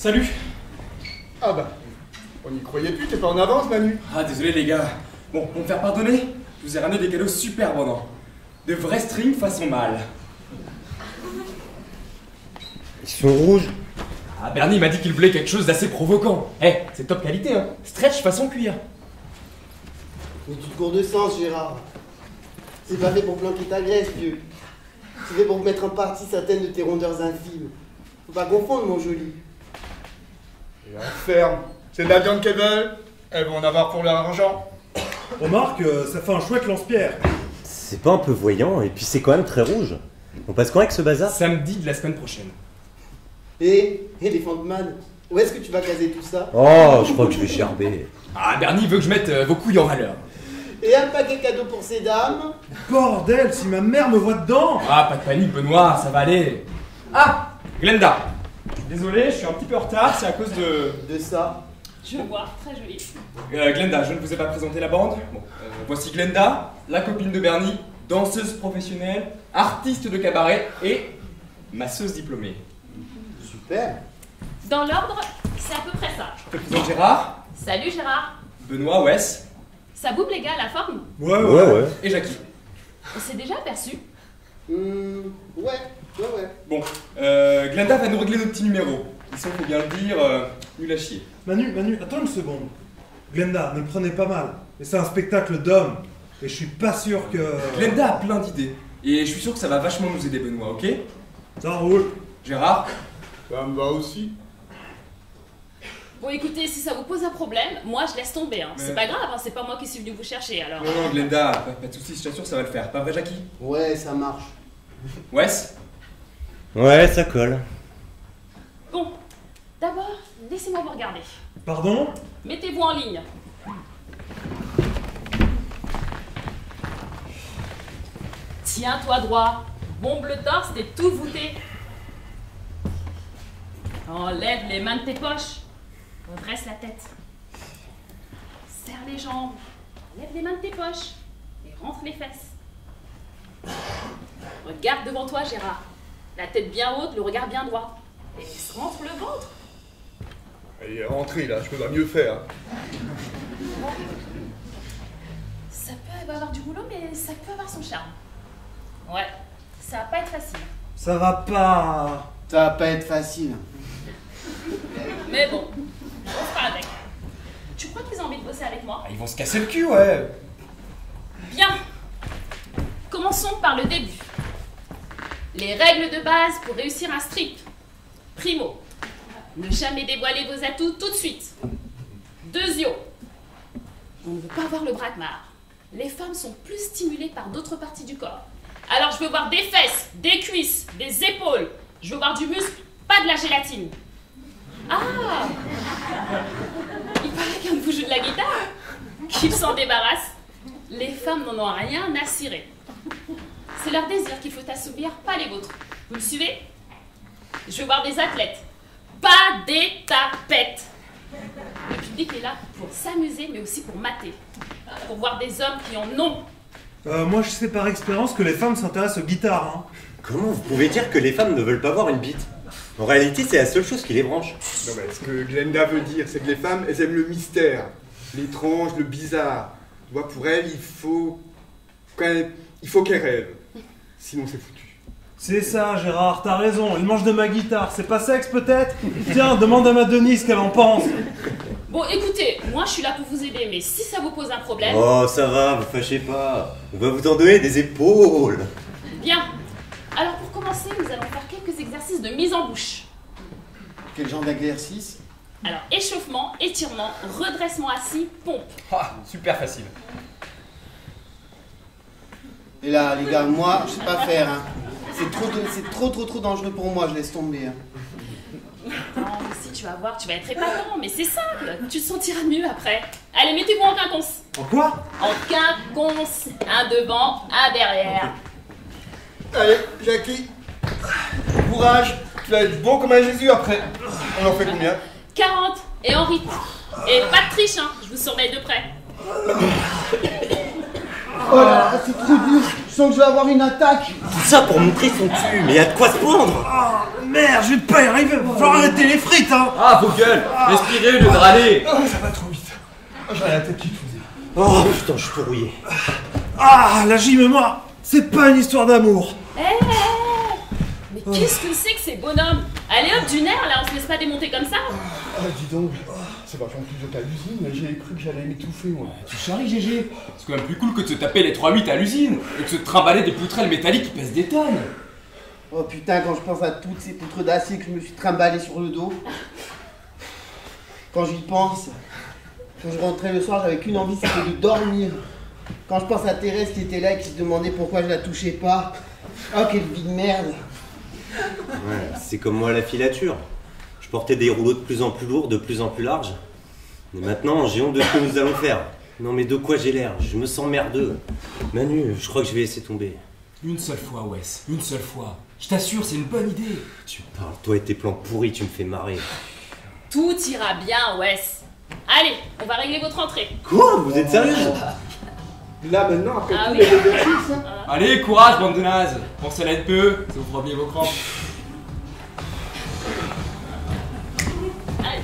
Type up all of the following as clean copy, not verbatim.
Salut. Ah bah, on n'y croyait plus, t'es pas en avance, Manu. Ah, désolé les gars. Bon, pour me faire pardonner, je vous ai ramené des cadeaux super abondants. De vrais strings façon mâle. Ils sont rouges. Ah, Bernie m'a dit qu'il voulait quelque chose d'assez provoquant. Eh, c'est top qualité, hein. Stretch façon cuir. Mais tu te cours de sens, Gérard. C'est pas fait pour planquer ta graisse, vieux. C'est fait pour mettre en partie certaines de tes rondeurs infimes. Faut pas confondre, mon joli. Et ferme. C'est de la viande qu'elles veulent. Elles vont en avoir pour leur argent. Remarque, ça fait un chouette lance-pierre. C'est pas un peu voyant, et puis c'est quand même très rouge. On passe quand avec ce bazar? Samedi de la semaine prochaine. Et Elephant Man, où est-ce que tu vas caser tout ça? Oh, je crois que je vais gerber. Ah, Bernie veut que je mette vos couilles en valeur. Et un paquet cadeau pour ces dames? Bordel, si ma mère me voit dedans! Ah, pas de panique, Benoît, ça va aller. Ah, Glenda. Désolé, je suis un petit peu en retard, c'est à cause de... De ça? Je vois, très joli. Glenda, je ne vous ai pas présenté la bande. Bon, voici Glenda, la copine de Bernie, danseuse professionnelle, artiste de cabaret et masseuse diplômée. Super. Dans l'ordre, c'est à peu près ça. Je te présente Gérard, Salut Gérard. Benoît, Wes Ça boube les gars, la forme? Ouais. et Jackie. On s'est déjà aperçu. Ouais. Bon, Glenda va nous régler nos petits numéros. Ils sont, faut bien le dire, nuls à chier. Manu, attends une seconde. Glenda, ne le prenez pas mal. Mais c'est un spectacle d'hommes. Et je suis pas sûr que... Glenda a plein d'idées. Et je suis sûr que ça va vachement nous aider, Benoît, ok? Ça roule. Gérard? Ça me va aussi. Bon écoutez, si ça vous pose un problème, moi je laisse tomber. Hein. Mais- C'est pas grave, hein, c'est pas moi qui suis venu vous chercher alors. Non, Glenda, pas de soucis, je t'assure, ça va le faire. Pas vrai, Jackie? Ouais, ça marche. Wes? Ouais, ça colle. Bon, d'abord, laissez-moi vous regarder. Pardon? Mettez-vous en ligne. Tiens-toi droit. Bombe le torse, t'es tout voûté. Enlève les mains de tes poches. Redresse la tête. Serre les jambes. Enlève les mains de tes poches. Et rentre les fesses. Regarde devant toi, Gérard. La tête bien haute, le regard bien droit. Et rentre le ventre. Elle est rentrée là, je peux pas mieux faire. Ça peut avoir du boulot, mais ça peut avoir son charme. Ouais, ça va pas être facile. Ça va pas... Ça va pas être facile. Mais bon, on fera avec. Tu crois qu'ils ont envie de bosser avec moi? Ah, ils vont se casser le cul, ouais. Bien. Commençons par le début. Les règles de base pour réussir un strip. Primo, ne jamais dévoiler vos atouts tout de suite. Deuxio, on ne veut pas voir le braquemar. Les femmes sont plus stimulées par d'autres parties du corps. Alors je veux voir des fesses, des cuisses, des épaules. Je veux voir du muscle, pas de la gélatine. Ah! Il paraît qu'un de vous joue de la guitare. Qu'il s'en débarrasse. Les femmes n'en ont rien à cirer. C'est leur désir qu'il faut assouvir, pas les vôtres. Vous le suivez? Je veux voir des athlètes, pas des tapettes. Le public est là pour s'amuser, mais aussi pour mater. Pour voir des hommes qui en ont. Moi, je sais par expérience que les femmes s'intéressent aux guitares, hein. Comment vous pouvez dire que les femmes ne veulent pas voir une bite? En réalité, c'est la seule chose qui les branche. Non mais ce que Glenda veut dire, c'est que les femmes, elles aiment le mystère, l'étrange, le bizarre. Tu vois, pour elles, il faut qu'elles rêvent. Sinon c'est foutu. C'est ça, Gérard, t'as raison. Il mange de ma guitare. C'est pas sexe, peut-être? Tiens, demande à ma Denise ce qu'elle en pense. Bon, écoutez, moi je suis là pour vous aider, mais si ça vous pose un problème... Oh, ça va, vous fâchez pas. On va vous en donner des épaules. Bien. Alors pour commencer, nous allons faire quelques exercices de mise en bouche. Quel genre d'exercice? Alors échauffement, étirement, redressement assis, pompe. Ah, super facile. Et là, les gars, moi, je sais pas faire, hein. C'est trop dangereux pour moi, je laisse tomber. Hein. Non, mais si tu vas voir, tu vas être épatant, mais c'est simple. Tu te sentiras mieux après. Allez, mettez-vous en quinconce. En quoi? En quinconce. Un devant, un derrière. Allez, Jackie, courage, tu vas être bon comme un Jésus après. On en fait combien? 40 et en rythme. Et pas de triche, hein. Je vous surveille de près. Oh là là, c'est trop dur. Je sens que je vais avoir une attaque. Tout ça pour montrer son cul, mais y a de quoi se prendre. merde, je vais pas y arriver. Faut arrêter les frites, hein. Ah, vos gueules, respirez le râler. Ça va trop vite. J'ai la tête qui tourne. Oh putain, je suis tout rouillé. Ah, la gym et moi, c'est pas une histoire d'amour. Mais qu'est-ce que c'est que ces bonhommes? Allez hop, du nerf là, on se laisse pas démonter comme ça. Ah, dis donc, c'est vachement plus dur qu'à l'usine, mais j'ai cru que j'allais m'étouffer, moi. Tu charries, GG. C'est quand même plus cool que de se taper les 3-8 à l'usine et de se trimballer des poutrelles métalliques qui pèsent des tonnes. Oh putain, quand je pense à toutes ces poutres d'acier que je me suis trimballé sur le dos. Quand j'y pense, quand je rentrais le soir, j'avais qu'une envie, c'était de dormir. Quand je pense à Thérèse qui était là et qui se demandait pourquoi je la touchais pas. Oh, quelle vie de merde. Ouais, c'est comme moi à la filature. Je portais des rouleaux de plus en plus lourds, de plus en plus larges. Mais maintenant, j'ai honte de ce que nous allons faire. Non mais de quoi j'ai l'air? Je me sens merdeux. Manu, je crois que je vais laisser tomber. Une seule fois, Wes, une seule fois. Je t'assure, c'est une bonne idée. Tu parles, toi et tes plans pourris, tu me fais marrer. Tout ira bien, Wes. Allez, on va régler votre entrée. Quoi? Vous êtes sérieuse? Là, maintenant, après Ah tous oui. les exercices, hein. Allez, courage, bande de nazes. Pensez à l'aide peu, ça vous fera bien vos crampes. Allez.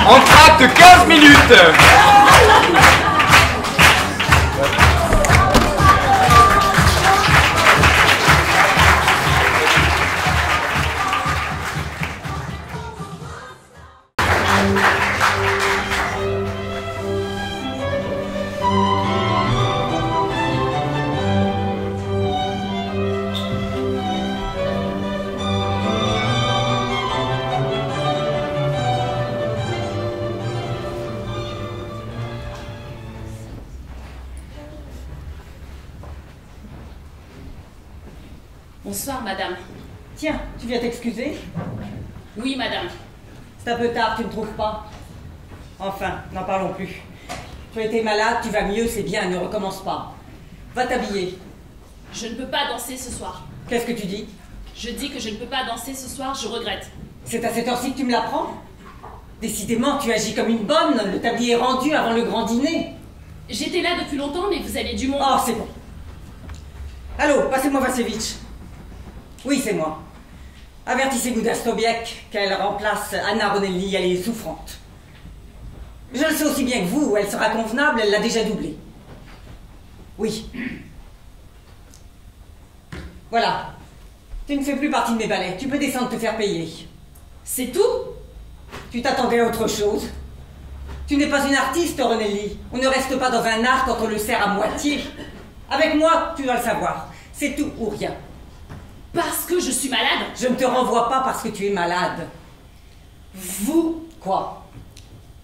Entracte 15 minutes. Bonsoir, madame. Tiens, tu viens t'excuser? Oui, madame. C'est un peu tard, tu ne trouves pas? Enfin, n'en parlons plus. Tu as été malade, tu vas mieux, c'est bien, ne recommence pas. Va t'habiller. Je ne peux pas danser ce soir. Qu'est-ce que tu dis? Je dis que je ne peux pas danser ce soir, je regrette. C'est à cette heure-ci que tu me l'apprends? Décidément, tu agis comme une bonne, le tablier est rendu avant le grand dîner. J'étais là depuis longtemps, mais vous avez du monde. Oh, c'est bon. Allô, passez-moi Vassevitch. Oui, c'est moi. Avertissez Gouda Stobiek qu'elle remplace Anna Ronelli, elle est souffrante. Je le sais aussi bien que vous, elle sera convenable, elle l'a déjà doublée. Oui. Voilà. Tu ne fais plus partie de mes ballets, tu peux descendre te faire payer. C'est tout? Tu t'attendais à autre chose? Tu n'es pas une artiste, Ronelli. On ne reste pas dans un art quand on le sert à moitié. Avec moi, tu dois le savoir. C'est tout ou rien. Parce que je suis malade? Je ne te renvoie pas parce que tu es malade. Vous? Quoi?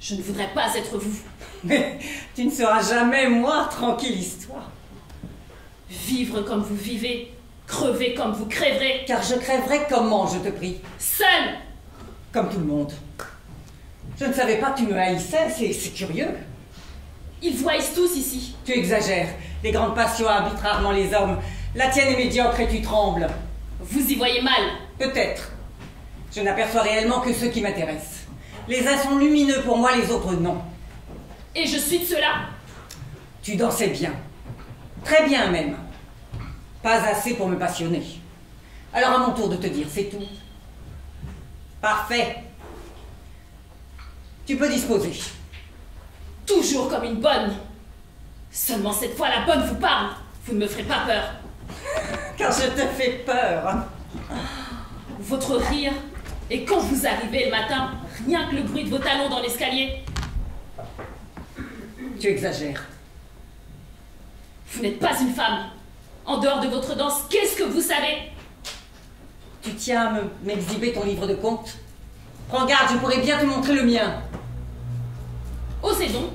Je ne voudrais pas être vous. Mais tu ne seras jamais moi, tranquille histoire. Vivre comme vous vivez, crever comme vous crèverez. Car je crèverai comment, je te prie? Seul! Comme tout le monde. Je ne savais pas que tu me haïssais, c'est curieux. Ils vous haïssent tous ici. Tu exagères. Les grandes passions habitent rarement les hommes. La tienne est médiocre et tu trembles. Vous y voyez mal. Peut-être. Je n'aperçois réellement que ceux qui m'intéressent. Les uns sont lumineux pour moi, les autres non. Et je suis de cela. Tu dansais bien. Très bien même. Pas assez pour me passionner. Alors à mon tour de te dire, c'est tout. Parfait. Tu peux disposer. Toujours comme une bonne. Seulement cette fois, la bonne vous parle. Vous ne me ferez pas peur. Car je te fais peur. Votre rire, et quand vous arrivez le matin, rien que le bruit de vos talons dans l'escalier. Tu exagères. Vous n'êtes pas une femme. En dehors de votre danse, qu'est-ce que vous savez? Tu tiens à m'exhiber ton livre de comptes? Prends garde, je pourrais bien te montrer le mien. Osez donc.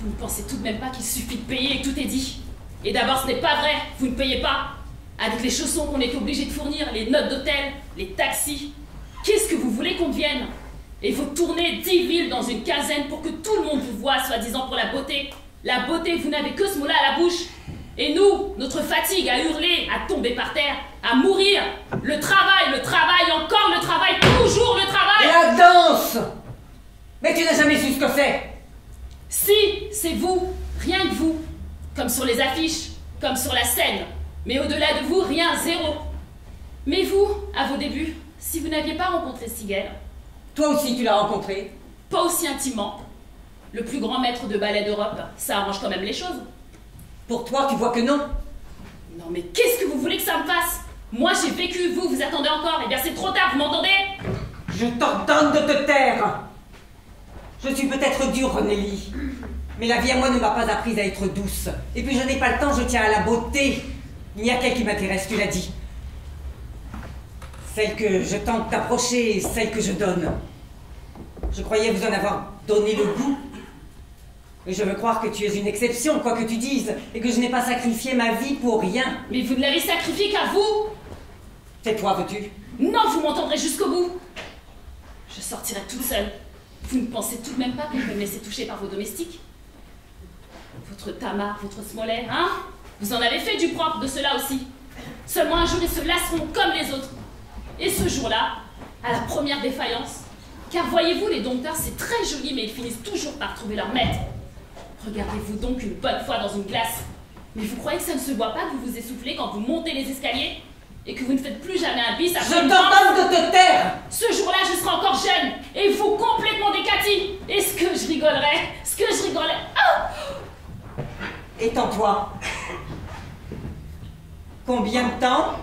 Vous ne pensez tout de même pas qu'il suffit de payer et tout est dit. Et d'abord, ce n'est pas vrai, vous ne payez pas. Avec les chaussons qu'on est obligé de fournir, les notes d'hôtel, les taxis. Qu'est-ce que vous voulez qu'on devienne? Et il faut tourner 10 villes dans une quinzaine pour que tout le monde vous voie, soi-disant pour la beauté. La beauté, vous n'avez que ce mot-là à la bouche. Et nous, notre fatigue à hurler, à tomber par terre, à mourir. Le travail, encore le travail, toujours le travail. La danse! Mais tu n'as jamais su ce que c'est. Si, c'est vous, rien que vous. Comme sur les affiches, comme sur la scène. Mais au-delà de vous, rien, zéro. Mais vous, à vos débuts, si vous n'aviez pas rencontré Sigel... Toi aussi, tu l'as rencontré. Pas aussi intimement. Le plus grand maître de ballet d'Europe, ça arrange quand même les choses. Pour toi, tu vois que non. Non mais qu'est-ce que vous voulez que ça me fasse? Moi j'ai vécu, vous attendez encore. Eh bien c'est trop tard, vous m'entendez? Je t'ordonne de te taire. Je suis peut-être dure, Nelly. Mais la vie à moi ne m'a pas appris à être douce. Et puis je n'ai pas le temps, je tiens à la beauté. Il n'y a qu'elle qui m'intéresse, tu l'as dit. Celle que je tente d'approcher et celle que je donne. Je croyais vous en avoir donné le goût. Et je veux croire que tu es une exception, quoi que tu dises, et que je n'ai pas sacrifié ma vie pour rien. Mais vous ne l'avez sacrifiée qu'à vous. Tais-toi, veux-tu? Non, vous m'entendrez jusqu'au bout. Je sortirai toute seule. Vous ne pensez tout de même pas que je vais me laisser toucher par vos domestiques? Votre Tamar, votre Smollett, hein? Vous en avez fait du propre de cela aussi. Seulement un jour, ils se lasseront comme les autres. Et ce jour-là, à la première défaillance, car voyez-vous, les dompteurs, c'est très joli, mais ils finissent toujours par trouver leur maître. Regardez-vous donc une bonne fois dans une glace. Mais vous croyez que ça ne se voit pas que vous vous essoufflez quand vous montez les escaliers? Et que vous ne faites plus jamais un bis après Je t'ordonne de te taire! Ce jour-là, je serai encore jeune, et vous complètement décatie. Est-ce que je rigolerais? Oh! Étends-toi. Combien de temps?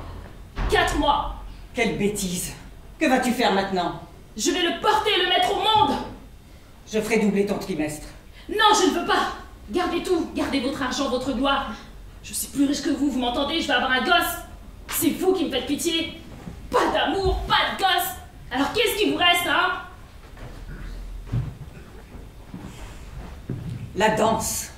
4 mois. Quelle bêtise. Que vas-tu faire maintenant? Je vais le porter et le mettre au monde. Je ferai doubler ton trimestre. Non, je ne veux pas. Gardez tout. Gardez votre argent, votre gloire. Je suis plus riche que vous, vous m'entendez? Je vais avoir un gosse. C'est vous qui me faites pitié. Pas d'amour, pas de gosse. Alors qu'est-ce qui vous reste, hein? La danse.